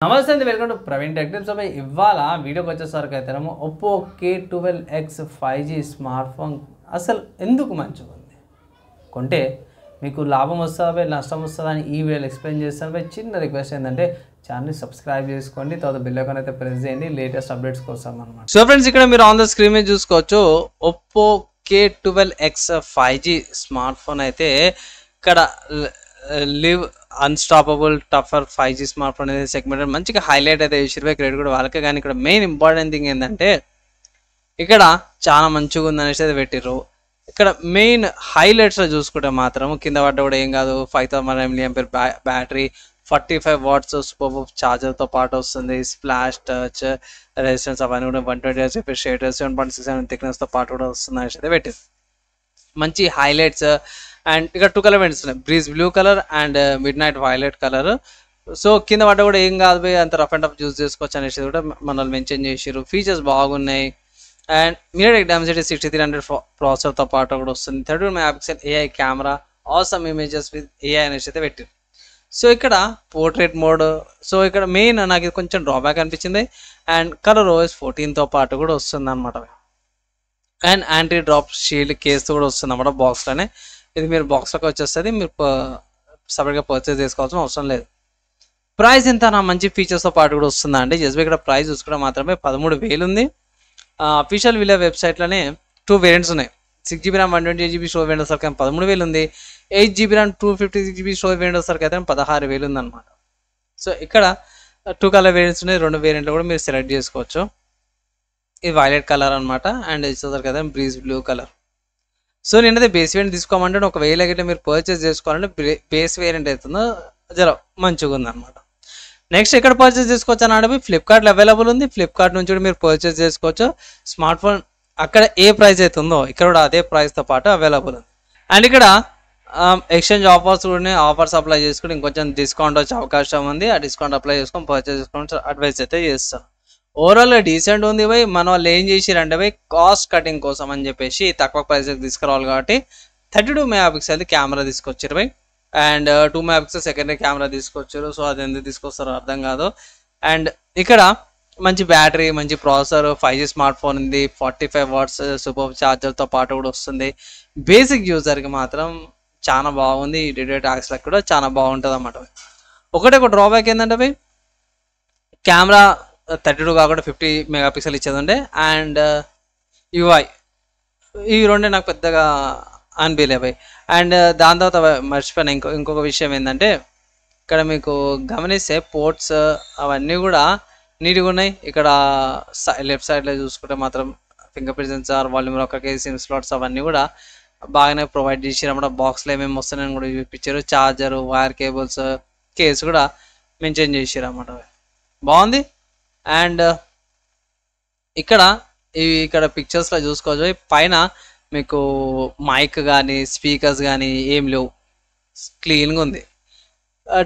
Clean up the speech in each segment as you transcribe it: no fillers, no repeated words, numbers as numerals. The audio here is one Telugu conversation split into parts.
నమస్తే అండి, welcome to Praveen tech tips. ఇవాళ వీడియోకి వచ్చేసరికి అయితేనేమో Oppo K12X 5G smart phone అసలు ఎందుకు మంచిగా ఉంది, కొంటే మీకు లాభం వస్తుందా నష్టం వస్తుందా అని ఈ వీడియోలో ఎక్స్ప్లెయిన్ చేస్తాను. చిన్న రిక్వెస్ట్ ఏంటంటే ఛానల్ని సబ్స్క్రైబ్ చేసుకోండి, తర్వాత బెల్ ఐకాన్ అయితే ప్రెస్ చేయండి లేటెస్ట్ అప్డేట్స్ కోసం అనమాట. సో ఫ్రెండ్స్, ఇక్కడ మీరు ఆన్ ద స్క్రీన్ మీద చూసుకోవచ్చు Oppo K12X 5G smart phone అయితే ఇక్కడ live unstoppable టఫర్ 5G smart phone అనేది సెగ్మెంట్ మంచిగా హైలైట్ అయితే చేసిరు. క్రెడిట్ కూడా వాళ్ళకే. కానీ ఇక్కడ మెయిన్ ఇంపార్టెంట్ థింగ్ ఏంటంటే ఇక్కడ చాలా మంచిగా ఉంది అనేసి అయితే పెట్టిర్రు. ఇక్కడ మెయిన్ హైలైట్స్లో చూసుకుంటే మాత్రం కింద పడ్డ కూడా ఏం కాదు, 5000 mAh బ్యాటరీ, 45 watts సూపర్ ఛార్జర్తో పాటు వస్తుంది, స్ప్లాష్ టచ్ రెసిస్టెన్స్ అవన్నీ కూడా 120 Hz షేటర్ 7.67 థిక్నెస్తో పాటు కూడా వస్తుంది అనేసి అయితే పెట్టింది. మంచి హైలైట్స్. అండ్ ఇక్కడ 2 కలర్ వెంట్స్ ఉన్నాయి, breeze blue colour and mid night violet colour. So కింద పడ్డ కూడా ఏం కాదు పోయి అంత రఫ్ అండ్ టఫ్ యూజ్ చేసుకోవచ్చు అనేసి కూడా మనల్ని మెన్షన్ చేసారు. ఫీచర్స్ బాగున్నాయి. అండ్ మీడియాటెక్ డైమెన్సిటీ 6300 ప్రాసెసర్తో పాటు కూడా వస్తుంది. 32 MP AI camera, awesome images with AI అనేసి అయితే పెట్టారు. సో ఇక్కడ పోర్ట్రేట్ మోడ్. సో ఇక్కడ మెయిన్ నాకు ఇది కొంచెం డ్రాబ్యాక్ అనిపించింది. అండ్ కలర్ OS 14తో పాటు కూడా వస్తుంది అనమాట. And anti drop shield case కూడా వస్తుంది అన్నమాట బాక్స్లోనే. ఇది మీరు బాక్స్లోకి వచ్చేస్తుంది, మీరు సపరేట్గా పర్చేస్ చేసుకోవాల్సిన అవసరం లేదు. ప్రైస్ ఎంత నా మంచి ఫీచర్స్తో పాటు కూడా వస్తుందా అంటే జస్ట్ ఇక్కడ ప్రైస్ చూసుకుంటే మాత్రమే 13,000 ఉంది. అఫీషియల్ వీళ్ళ వెబ్సైట్లోనే 2 వేరియంట్స్ ఉన్నాయి. 6GB RAM 128GB store variant సరికి 13,000 ఉంది. 8GB RAM 256GB store variant సరికి అయితే 16,000 ఉంది అనమాట. సో ఇక్కడ 2 కలర్ వేరియంట్స్ ఉన్నాయి. 2 వేరియంట్లు కూడా మీరు సెలెక్ట్ చేసుకోవచ్చు. ఇది వైలెట్ కలర్ అనమాట. అండ్ ఇచ్చేసరికి అయితే బ్రీజ్ బ్లూ కలర్. సో నేనైతే బేస్ వేరియంట్ తీసుకోమంటే ఒకవేళ గిట్ల మీరు పర్చేస్ చేసుకోవాలంటే బేస్ వేరియంట్ అవుతుందో జర మంచిగా ఉందన్నమాట. నెక్స్ట్ ఎక్కడ పర్చేస్ చేసుకోవచ్చు అని అంటే ఫ్లిప్కార్ట్లో అవైలబుల్ ఉంది. ఫ్లిప్కార్ట్ నుంచి కూడా మీరు పర్చేస్ చేసుకోవచ్చు. స్మార్ట్ ఫోన్ అక్కడ ఏ ప్రైస్ అవుతుందో ఇక్కడ కూడా అదే ప్రైస్తో పాటు అవైలబుల్ ఉంది. అండ్ ఇక్కడ ఎక్స్చేంజ్ ఆఫర్స్ కూడా ఆఫర్స్ అప్లై చేసుకుని ఇంకొంచెం డిస్కౌంట్ వచ్చే అవకాశం ఉంది. ఆ డిస్కౌంట్ అప్లై చేసుకొని పర్చేస్ చేసుకొని అడ్వైస్ అయితే చేస్తాను. ఓవరాల్గా డీసెంట్ ఉంది భయ్. మన వాళ్ళు ఏం చేసిరంటే భయ్ కాస్ట్ కటింగ్ కోసం అని చెప్పేసి తక్కువ ప్రైస్కి తీసుకురావాలి కాబట్టి 32 MP కెమెరా తీసుకొచ్చారు భయ్. అండ్ 2 MP సెకండరీ కెమెరా తీసుకొచ్చారు. సో అది ఎందుకు తీసుకొస్తారో అర్థం కాదు. అండ్ ఇక్కడ మంచి బ్యాటరీ, మంచి ప్రాసెసర్, 5G స్మార్ట్ ఫోన్ ఉంది, 45 watts సూపర్ ఛార్జర్తో పాటు కూడా వస్తుంది. బేసిక్ యూజర్కి మాత్రం చాలా బాగుంది. డేటా ట్యాక్స్లకు కూడా చాలా బాగుంటుంది అన్నమాట. ఒక డ్రాబ్యాక్ ఏంటంటే భయ్ కెమెరా 32 కాకుండా 50 MP ఇచ్చేదండి. అండ్ UI ఈ రెండే నాకు పెద్దగా అనిపించలేవు. అండ్ దాని తర్వాత మర్చిపోయిన ఇంకొక విషయం ఏంటంటే ఇక్కడ మీకు గమనిస్తే పోర్ట్స్ అవన్నీ కూడా నీట్గా ఉన్నాయి. ఇక్కడ లెఫ్ట్ సైడ్లో చూసుకుంటే మాత్రం finger print censor, volume locker, SIM slots అవన్నీ కూడా బాగానే ప్రొవైడ్ చేసారు అన్నమాట. బాక్స్లో ఏమేమి వస్తున్నాయని కూడా చూపించారు. ఛార్జరు, వైర్ కేబుల్స్, కేసు కూడా మెన్షన్ చేసారు అన్నమాట. బాగుంది. అండ్ ఇక్కడ పిక్చర్స్లో చూసుకోవచ్చు పైన మీకు మైక్ కానీ స్పీకర్స్ కానీ ఏం లేవు, క్లీన్గా ఉంది.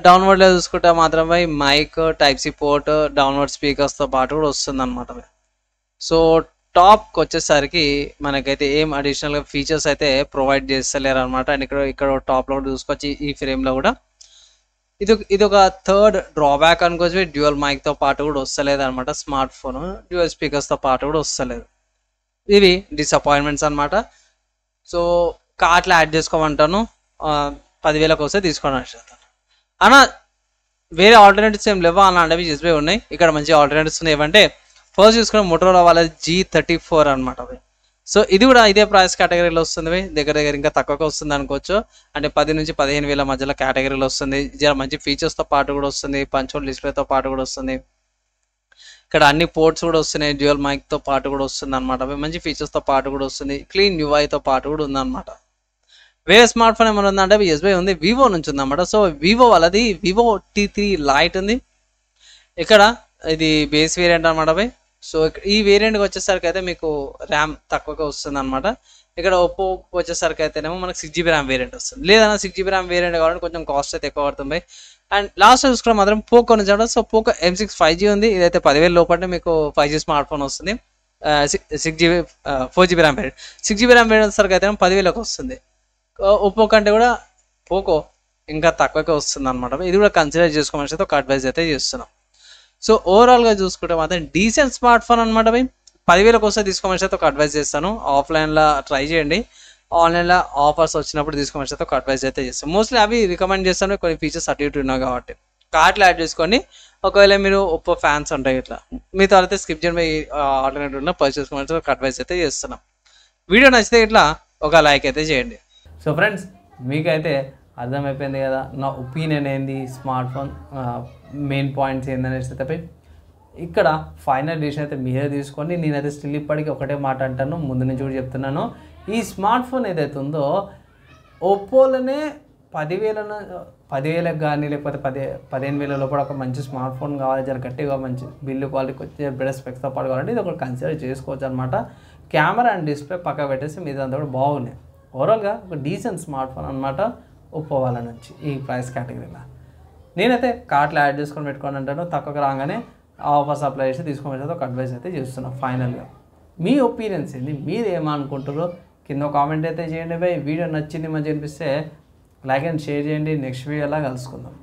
డౌన్వర్డ్లో చూసుకుంటే మాత్రం మైక్, టైప్-C పోర్ట్, డౌన్వర్డ్ స్పీకర్స్తో పాటు కూడా వస్తుంది అనమాట. సో టాప్కి వచ్చేసరికి మనకైతే ఏం అడిషనల్గా ఫీచర్స్ అయితే ప్రొవైడ్ చేస్తలేరు అనమాట. అండ్ ఇక్కడ టాప్లో కూడా చూసుకోవచ్చు. ఈ ఫ్రేమ్లో కూడా ఇది ఒక థర్డ్ డ్రాబ్యాక్ అనుకోవచ్చు. డ్యూయల్ మైక్తో పాటు కూడా వస్తలేదు అనమాట. స్మార్ట్ ఫోన్ డ్యూయల్ స్పీకర్స్తో పాటు కూడా వస్తలేదు. ఇవి డిసప్పాయింట్మెంట్స్ అనమాట. So కార్ట్లో add చేసుకోమంటాను. 10,000కి వస్తే తీసుకోండి అన్న. వేరే ఆల్టర్నేటివ్స్ ఏం లేవా అన్న అంటే జస్ట్ ఉన్నాయి. ఇక్కడ మంచి ఆల్టర్నేటివ్స్ ఉన్నాయి. ఏమంటే ఫస్ట్ చూసుకున్న మోటరోలా వాళ్ళ G34 అనమాట. సో ఇది కూడా ఇదే ప్రైస్ కేటగిరీలో వస్తుంది. దగ్గర ఇంకా తక్కువగా వస్తుంది అనుకోవచ్చు. అంటే 10 నుంచి 15,000 మధ్యలో కేటగిరీలో వస్తుంది. జర మంచి ఫీచర్స్తో పాటు కూడా వస్తుంది. పంచోల్ డిస్ప్లేతో పాటు కూడా వస్తుంది. ఇక్కడ అన్ని పోర్ట్స్ కూడా వస్తున్నాయి. డ్యూయల్ మైక్తో పాటు కూడా వస్తుంది అనమాట. మంచి ఫీచర్స్తో పాటు కూడా వస్తుంది. క్లీన్ UIతో పాటు కూడా ఉందన్నమాట. వేరే స్మార్ట్ ఫోన్ ఏమైనా ఉందంటే ఎస్బీఐ ఉంది, వివో నుంచి ఉందన్నమాట. సో వివో వాళ్ళది వివో T3 లైట్ ఉంది. ఇక్కడ ఇది బేస్ వేరియంట్ అనమాట భయ్. సో ఈ వేరియంట్కి వచ్చేసరికి అయితే మీకు ర్యామ్ తక్కువగా వస్తుంది అనమాట. ఇక్కడ ఒప్పో వచ్చేసరికి అయితేనేమో మనకు 6GB RAM వేరియంట్ వస్తుంది. లేదన్నా 6GB RAM వేరియంట్ కావాలంటే కొంచెం కాస్ట్ అయితే ఎక్కువ పడుతుంది. అండ్ లాస్ట్ చూసుకున్న మాత్రం పోకో నుంచి అంటే సో పోకో M6 5G ఉంది. ఇదైతే 10,000 లోపలనే మీకు 5G స్మార్ట్ ఫోన్ వస్తుంది. 4GB RAM variant. 6GB RAM variant సరికి అయితే 10,000కి వస్తుంది. ఒప్పో కంటే కూడా పోకో ఇంకా తక్కువకే వస్తుంది అనమాట. ఇది కూడా కన్సిడర్ చేసుకోమని అయితే ఒక అడ్వైజ్ అయితే చేస్తున్నాం. సో ఓవరాల్గా చూసుకుంటే మాత్రం డీసెంట్ స్మార్ట్ ఫోన్ అనమాట భయ్. 10,000 వస్తే తీసుకోమని అయితే ఒక అడ్వైస్ చేస్తాను. ఆఫ్లైన్లో ట్రై చేయండి, ఆన్లైన్లో ఆఫర్స్ వచ్చినప్పుడు తీసుకోమని అయితే ఒక అడ్వైస్ అయితే చేస్తాను. మోస్ట్లీ అవి రికమెండ్ చేస్తాను, కొన్ని ఫీచర్స్ అటు ఇటు ఉన్నాయి కాబట్టి కార్ట్లో యాడ్ చేసుకొని. ఒకవేళ మీరు ఒప్పో ఫ్యాన్స్ ఉంటాయి ఇట్లా మీ తర్వాత స్కిప్ చేయండి, ఆల్టర్నేటివ్ ఉన్న పర్చేస్ చేసుకోమని ఒక అడ్వైస్ అయితే చేస్తున్నాం. వీడియో నచ్చితే ఇట్లా ఒక లైక్ అయితే చేయండి. సో ఫ్రెండ్స్, మీకైతే అర్థమైపోయింది కదా నా ఒపీనియన్ ఏంది, స్మార్ట్ ఫోన్ మెయిన్ పాయింట్స్ ఏందనేసి అయితే. ఇక్కడ ఫైనల్ డిసిషన్ అయితే మీరే తీసుకోండి. నేనైతే స్టిల్ ఇప్పటికీ ఒకటే మాట అంటాను, ముందు నుంచి కూడా చెప్తున్నాను. ఈ స్మార్ట్ ఫోన్ ఏదైతే ఉందో ఒప్పోలోనే 10,000 కానీ లేకపోతే 15,000 లోపల ఒక మంచి స్మార్ట్ ఫోన్ కావాలి, జర గట్టిగా మంచి బిల్లు క్వాలిటీకి వచ్చే బెటర్ స్పెక్స్తో పాటు కావాలంటే ఇది ఒకటి కన్సిడర్ చేసుకోవచ్చు అనమాట. కెమెరా అండ్ డిస్ప్లే పక్క పెట్టేసి మీదంతా కూడా బాగున్నాయి. ఓవరాల్గా ఒక డీసెంట్ స్మార్ట్ ఫోన్ అనమాట ఒప్పో వాళ్ళ నుంచి ఈ ప్రైస్ కేటగిరీలో. నేనైతే కార్ట్లో యాడ్ చేసుకొని పెట్టుకొని అంటాను, తక్కువగా రాగానే ఆఫర్స్ అప్లై చేసి తీసుకోమని ఒక అడ్వైస్ అయితే చేస్తున్నాను. ఫైనల్గా మీ ఒపీనియన్స్ ఏంది, మీరు ఏమనుకుంటారో కింద కామెంట్ అయితే చేయండి. వీడియో నచ్చింది మంచి అనిపిస్తే లైక్ అండ్ షేర్ చేయండి. నెక్స్ట్ వీడియోలా కలుసుకుందాం.